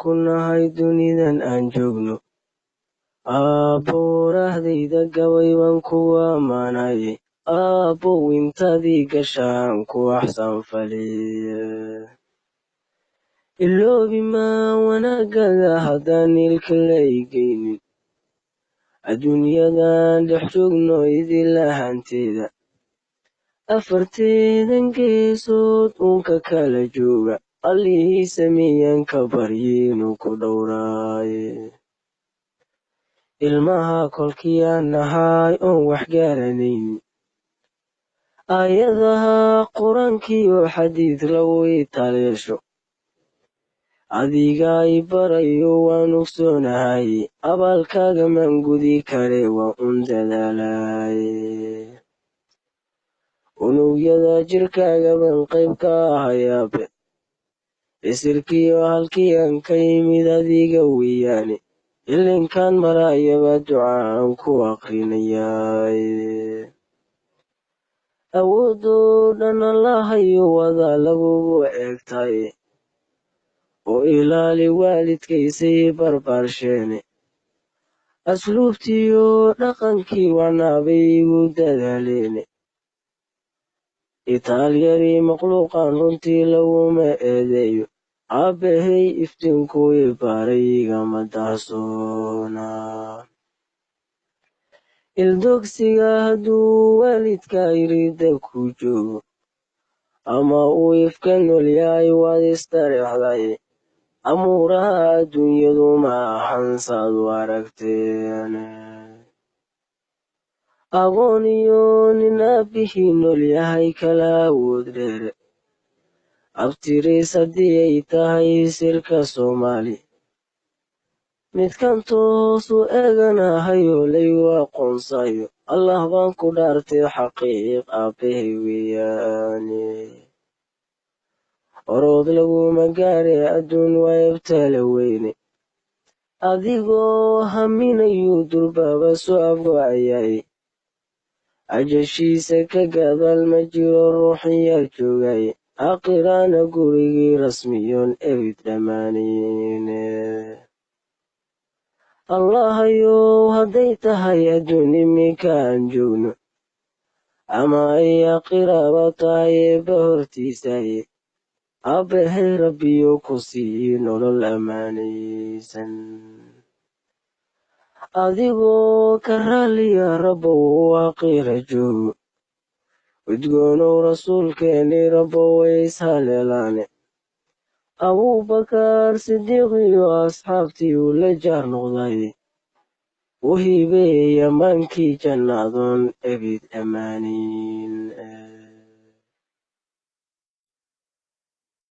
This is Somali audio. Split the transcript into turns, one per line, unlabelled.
ku nahay dunidan aan joogno aabboorahdayda gabay baan kugu ammaanaye aabbow intadii gashaan ku axsan faliye iloobi maa wanaagaga haddaan ilka la igaynin adduunyadan dhex joogno idilahanteeda afarteedan geesood uunka kala jooga allihii sameeyaan ka baryi inuu ku dhowraaye ilmaha kolkii aan nahay oon wax garanaynin aayadaha qur-aankiiyo xadiid lagu italeesho adiga i barayo waan ogsoonahaye abaalkaaga maan gudi kare waa un dadaalaye unugyada jirkaaga baan qayb ka ahayaabe isirkiyo halkii aan ka yimid adiga weeyaane ilinkaan marayaba ducaan ku aqrinayaaye awoodoo dhan allahayo wadaa lagugu eegtaye oo ilaali waalidkaysay barbaarsheene asluubtiyo dhaqankii wanaabay igu dadaaleene itaalyarii makhluuqan runtii laguma eedeeyo aabbahay iftiinkuu i baray igama dahsoona ildogsiga hadduu waalidka irida ku joogo ama uu ifka nool yahay waad istareexdaye amuuraha adduunyadu ma ahan saad u aragteene aqoon iyo nin aabbihii nool yahay kala awood dheere abtiriis haddii ay tahay sirka soomaali midkan toosu eeganahayo laygu aqoonsayo allah baan ku dhaartay xaqiiq aabbahay weeyaane orood laguma gaare adduun waa ebtala weyne adigoo haminayu durbaaba soo afgocayaye ajashiisa ka gadaal ma jiro ruuxiyaa joogaye aakhirana gurigii rasmiyoon ebid dhammaanayne allahayow hadday tahay adduun iminka aan joogno ama ay aakhiraba tahay eebba hortiisaye aabbahay rabbiyo ku sii nolol ammaanaysan adigoo ka raaliya rabbow aakhira joogo udgoonow rasuulkeeni rabbow way ishaleelaane abuubakar sidiiqiyo asxaabtii uu la jaar noqdaye u hibeey ammaankii jannaadoon ebid ammaanayn